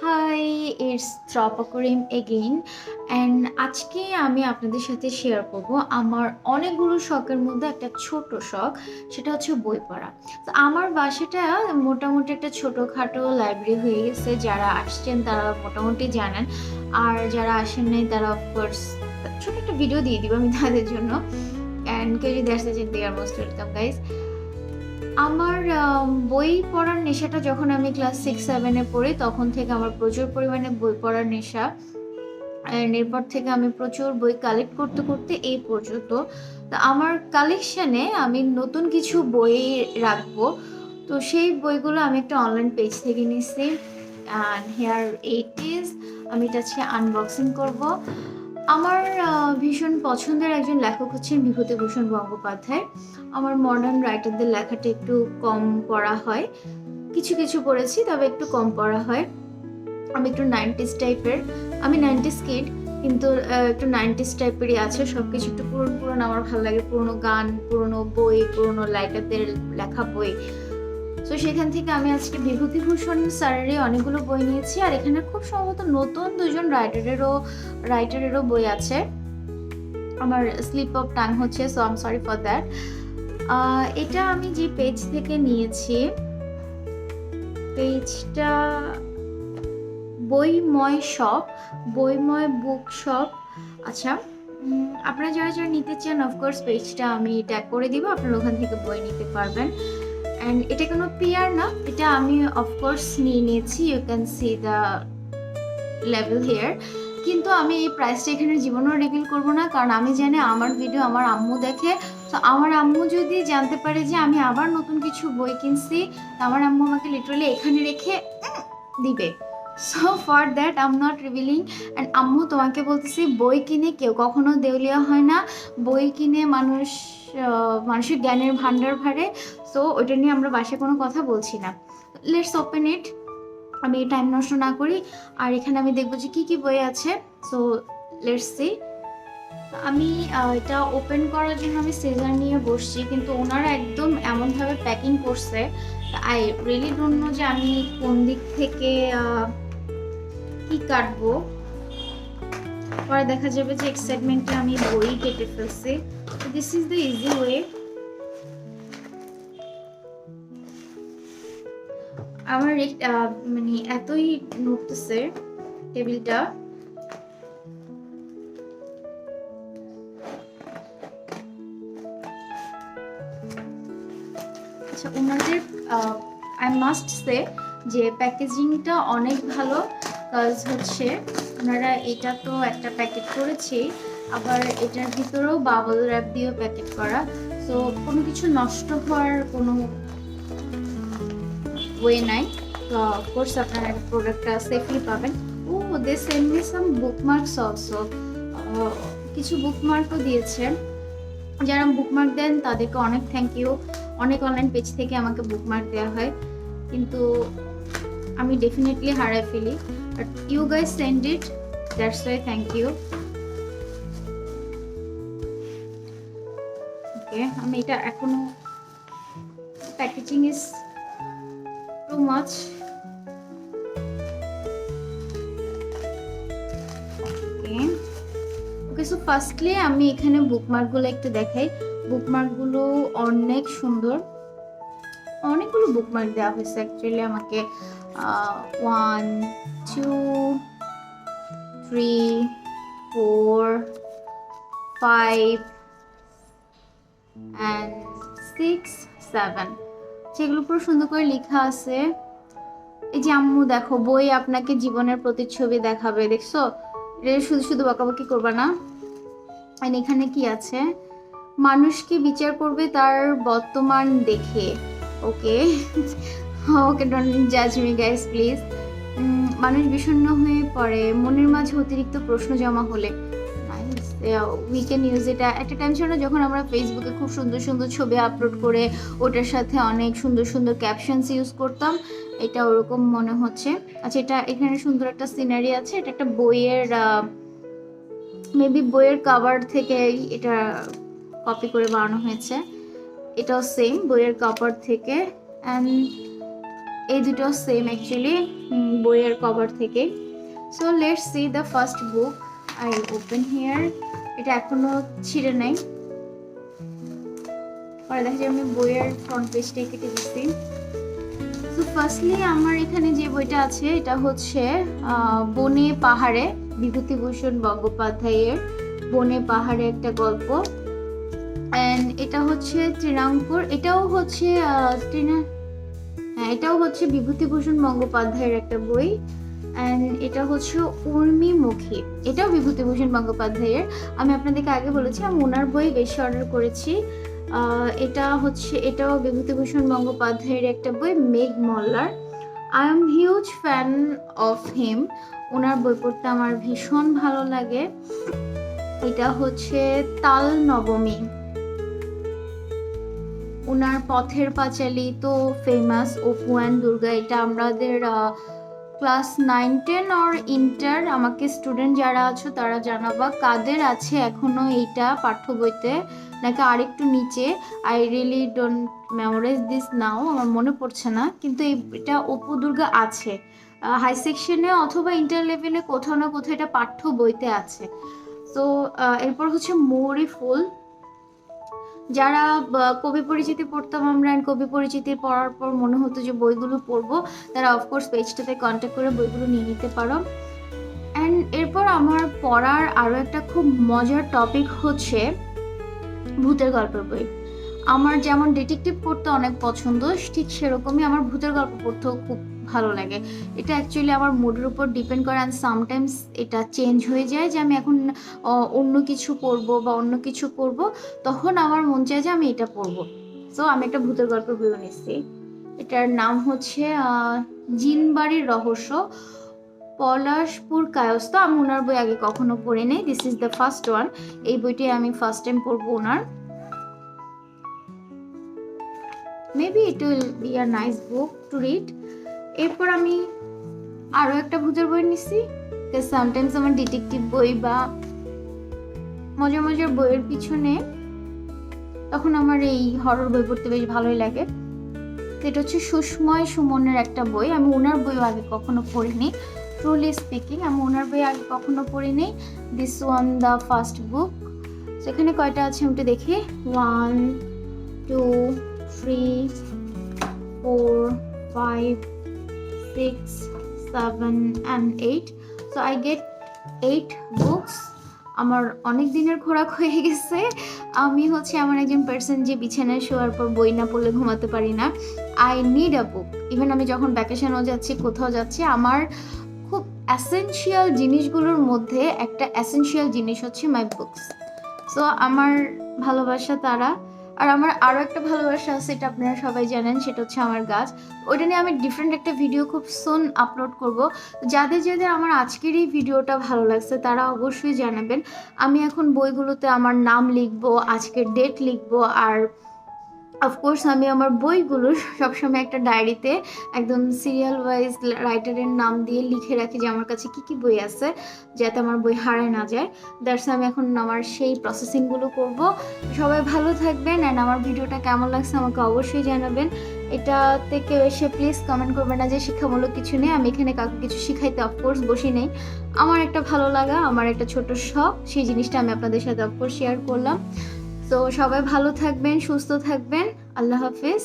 High, it's Tropa Karim again and আজকে আমি আপনাদের সাথে শেয়ার করব আমার অনেকগুলো শখের মধ্যে একটা ছোট শখ, সেটা হচ্ছে বই পড়া। তো আমার বাসাটা মোটামুটি একটা ছোটোখাটো লাইব্রেরি হয়ে গেছে। যারা আসছেন তারা মোটামুটি জানেন, আর যারা আসেন নাই তারা অফকোর্স ছোট একটা ভিডিও দিয়ে দিব আমি তাদের জন্য। অ্যান্ড কেউ যদি আসতে চান দে আর মোস্ট ওয়েলকাম গাইজ। আমার বই পড়ার নেশাটা যখন আমি ক্লাস 6-7-এ পড়ি তখন থেকে আমার প্রচুর পরিমাণে বই পড়ার নেশা। অ্যান্ড এরপর থেকে আমি প্রচুর বই কালেক্ট করতে করতে এই পর্যন্ত। তো আমার কালেকশানে আমি নতুন কিছু বই রাখবো। তো সেই বইগুলো আমি একটা অনলাইন পেজ থেকে নিচ্ছি, অ্যান্ড হেয়ার ইট ইজ। আমি এটা আজকে আনবক্সিং করব। আমার ভীষণ পছন্দের একজন লেখক হচ্ছেন বিভূতিভূষণ গঙ্গোপাধ্যায়। আমার মডার্ন রাইটারদের লেখাটা একটু কম পড়া হয়, কিছু কিছু পড়েছি তবে একটু কম পড়া হয়। আমি একটু 90s টাইপের, আমি 90s কিড, কিন্তু একটু 90s টাইপেরই আছে সব কিছু। একটু পুরনো পুরনো আমার ভালো লাগে, পুরনো গান, পুরনো বই, পুরনো রাইটারদের লেখা বই। তো সেখান থেকে আমি আজকে বিভূতিভূষণ স্যারেরই অনেকগুলো বই নিয়েছি, আর এখানে খুব সম্ভবত নতুন দুজন রাইটারেরও বই আছে। আমার স্লিপ অফ টাং হচ্ছে, so I am sorry for that. এটা আমি যে পেজ থেকে নিয়েছি, পেজটা বইময় শপ, বইময় বুক শপ। আচ্ছা, আপনারা যারা যারা নিতে চান অফকোর্স পেজটা আমি ট্যাগ করে দিব, আপনারা ওখান থেকে বই নিতে পারবেন। অ্যান্ড এটা কোনো পিআর না, এটা আমি অফকোর্স নিয়ে নিয়েছি, you can see the level here. কিন্তু আমি এই প্রাইসটা এখানে জীবনেও রিভিল করব না, কারণ আমি জানি আমার ভিডিও আমার আম্মু দেখে। তো আমার আম্মু যদি জানতে পারে যে আমি আবার নতুন কিছু বই কিনছি, আমার আম্মু আমাকে লিটারালি এখানে রেখে দিবে। So for that I am not revealing. And আম্মু তোমাকে বলতেছি, বই কিনে কেউ কখনো দেউলিয়া হয় না। বই কিনে মানুষের জ্ঞানের ভান্ডার ভারে। সো ওইটা নিয়ে আমরা বাসায় কোনো কথা বলছি না। Let's open it. আমি টাইম নষ্ট না করি, আর এখানে আমি দেখবো যে কী কী বই আছে। So let's see. আমি এটা ওপেন করার জন্য আমি সিজার নিয়ে বসছি, কিন্তু ওনারা একদম এমনভাবে প্যাকিং করছে, আই রিয়েলি ডোন্ট নো যে আমি কোন দিক থেকে কি কাটবো। পরে দেখা যাবে যে এক্সাইটমেন্টে আমি বই কেটে ফেলছি। This is the easy way. আমার মানে এতই নড়তেছে টেবিলটা। আচ্ছা, ওনাদের আই মাস্ট সে যে প্যাকেজিংটা অনেক ভালো। কাজ হচ্ছে ওনারা এটা তো একটা প্যাকেট করেছে, আবার এটার ভিতরেও বাবল র্যাপ দিয়েও প্যাকেট করা। সো কোনো কিছু নষ্ট হওয়ার কোনো ওয়ে নাই। তো অফকোর্স আপনারা প্রোডাক্টটা সেফলি পাবেন। Oh, they send me some bookmarks also. কিছু বুকমার্কও দিয়েছে। যারা বুকমার্ক দেন তাদেরকে অনেক থ্যাংক ইউ। অনেক অনলাইন পেজ থেকে আমাকে বুকমার্ক দেওয়া হয়, কিন্তু আমি ডেফিনেটলি হারাই ফেলি। But you guys send it, that's why thank you. Okay, আমি এটা এখনো packaging is too much. Okay, so firstly আমি এখানে বুকমার্কগুলো একটু দেখাই। বুকমার্কগুলো অনেক সুন্দর, অনেকগুলো বুকমার্ক দেওয়া হয়েছে অ্যাকচুয়ালি আমাকে। 1 2 3 4 5 and 6 7, সেগুলো পুরো সুন্দর করে লেখা আছে। এই যে আম্মু দেখো, বই আপনাকে জীবনের প্রতিচ্ছবি দেখাবে, দেখছো? এটা শুধু শুধু বকাবকি করবা না। আর এখানে কি আছে? মানুষকে বিচার করবে তার বর্তমান দেখে। ওকে ওকে, ডোন্ট জাজ মি গাইস প্লিজ। মানুষ বিষণ্ণ হয়ে পড়ে মনের মাঝে অতিরিক্ত প্রশ্ন জমা হলে। উই ক্যান ইউজ এটা একটা টাইম ছিল না যখন আমরা ফেসবুকে খুব সুন্দর সুন্দর ছবি আপলোড করে ওটার সাথে অনেক সুন্দর সুন্দর ক্যাপশনস ইউজ করতাম, এটা ওরকম মনে হচ্ছে। আচ্ছা, এটা এখানে সুন্দর একটা সিনারি আছে। এটা একটা বইয়ের মেবি বইয়ের কভার থেকে এটা কপি করে বানানো হয়েছে। এটাও সেম বইয়ের কভার থেকে। অ্যান্ড এই দুটো সেম অ্যাকচুয়ালি বইয়ের কভার থেকে। So let's see the first book. I open here. এটা এখনো ছিঁড়ে নাই, পরে দেখা যায় আমি বইয়ের ফ্রন্ট পেজটাই কেটে দিচ্ছি। সো ফার্স্টলি আমার এখানে যে বইটা আছে এটা হচ্ছে বনে পাহাড়ে, বিভূতিভূষণ বন্দ্যোপাধ্যায়ের বনে পাহাড়ে একটা গল্প। অ্যান্ড এটা হচ্ছে তৃণাঙ্কুর, এটাও হচ্ছে এটাও হচ্ছে বিভূতিভূষণ বন্দ্যোপাধ্যায়ের একটা বই। অ্যান্ড এটা হচ্ছে উর্মিমুখী, এটাও বিভূতিভূষণ বন্দ্যোপাধ্যায়ের। আমি আপনাদেরকে আগে বলেছি আমি ওনার বই বেশি অর্ডার করেছি। এটাও বিভূতিভূষণ বন্দ্যোপাধ্যায়ের একটা বই, Megh Mallar. I am huge fan of him, ওনার বই পড়তে আমার ভীষণ ভালো লাগে। এটা হচ্ছে তাল নবমী, ওনার পথের পাঁচালী তো ফেমাস, অপু অ্যান্ড দুর্গা। এটা আমাদের ক্লাস 9-10 অর ইন্টার, আমাকে স্টুডেন্ট যারা আছো তারা জানাবা কাদের আছে এখনো এইটা পাঠ্য বইতে, নাকি আরেকটু নিচে। I really don't memorise this now, আমার মনে পড়ছে না, কিন্তু এটা অপু দুর্গা আছে হাই সেকশনে অথবা ইন্টার লেভেলে কোথাও না কোথাও এটা পাঠ্য বইতে আছে। তো এরপর হচ্ছে মৌরি ফুল। যারা কবি পরিচিতি পড়তাম আমরা, কবি পরিচিতি পড়ার পর মনে হতো যে বইগুলো পড়বো, তারা অফকোর্স পেজটাতে কন্ট্যাক্ট করে বইগুলো নিয়ে নিতে পারো। অ্যান্ড এরপর আমার পড়ার আরও একটা খুব মজার টপিক হচ্ছে ভূতের গল্পের বই। আমার যেমন ডিটেকটিভ পড়তে অনেক পছন্দ, ঠিক সেরকমই আমার ভূতের গল্প পড়তেও খুব ভালো লাগে। এটা অ্যাকচুয়ালি আমার মুডের উপর ডিপেন্ড করে, অ্যান্ড সামটাইমস এটা চেঞ্জ হয়ে যায় যে আমি এখন অন্য কিছু পড়বো বা অন্য কিছু পড়বো, তখন আমার মন চায় যে আমি এটা পড়বো। সো আমি একটা ভূতের গল্পের বইও নিচ্ছি, এটার নাম হচ্ছে জিনবাড়ির রহস্য, পলাশপুর কায়স্থ। আমি ওনার বই আগে কখনো পড়ি নাই, this is the first one. এই বইটি আমি ফার্স্ট টাইম পড়বো ওনার। Maybe it will be a nice book to read. এরপর আমি আরও একটা ভূতের বই নিচ্ছি, সামটাইমস আমার ডিটেকটিভ বই বা মজার মজার বইয়ের পিছনে তখন আমার এই হরর বই পড়তে বেশ ভালোই লাগে। এটা হচ্ছে সুস্ময় সুমনের একটা বই, আমি ওনার বইও আগে কখনো পড়িনি, ট্রুলি স্পিকিং আমি ওনার বই আগে কখনো পড়িনি। This one the first book. সেখানে কয়টা আছে আমি একটু দেখি, 1 2 3 4 5 6 7 and 8. So I get 8 books. আমার অনেক দিনের খোরাক হয়ে গেছে। আমি হচ্ছে এমন একজন পার্সন যে বিছানায় শোয়ার পর বই না পড়লে ঘুমাতে পারি না। I need a book. Even আমি যখন ভ্যাকেশনও যাচ্ছি, কোথাও যাচ্ছি, আমার খুব অ্যাসেনশিয়াল জিনিসগুলোর মধ্যে একটা অ্যাসেনশিয়াল জিনিস হচ্ছে মাই বুকস। সো আমার ভালোবাসা তারা। আর আমার আরও একটা ভালোবাসা আছে, এটা আপনারা সবাই জানেন, সেটা হচ্ছে আমার গাছ। ওইটা নিয়ে আমি ডিফারেন্ট একটা ভিডিও খুব সুন আপলোড করব। যাদের যাদের আমার আজকের এই ভিডিওটা ভালো লাগছে তারা অবশ্যই জানাবেন। আমি এখন বইগুলোতে আমার নাম লিখবো, আজকের ডেট লিখবো, আর অফকোর্স আমি আমার বইগুলো সবসময় একটা ডায়েরিতে একদম সিরিয়াল ওয়াইজ রাইটারের নাম দিয়ে লিখে রাখি যে আমার কাছে কী কী বই আছে, যাতে আমার বই হারায় না যায়। দ্যাটস আমি এখন আমার সেই প্রসেসিংগুলো করব। সবাই ভালো থাকবেন, অ্যান্ড আমার ভিডিওটা কেমন লাগছে আমাকে অবশ্যই জানাবেন। এটা থেকে এসে প্লিজ কমেন্ট করবেন না যে শিক্ষামূলক কিছু নেই, আমি এখানে কাউকে কিছু শিখাইতে অফকোর্স বসি নেই। আমার একটা ভালো লাগা, আমার একটা ছোট শখ, সেই জিনিসটা আমি আপনাদের সাথে অফকোর্স শেয়ার করলাম। তো সবাই ভালো থাকবেন, সুস্থ থাকবেন, আল্লাহ হাফেজ।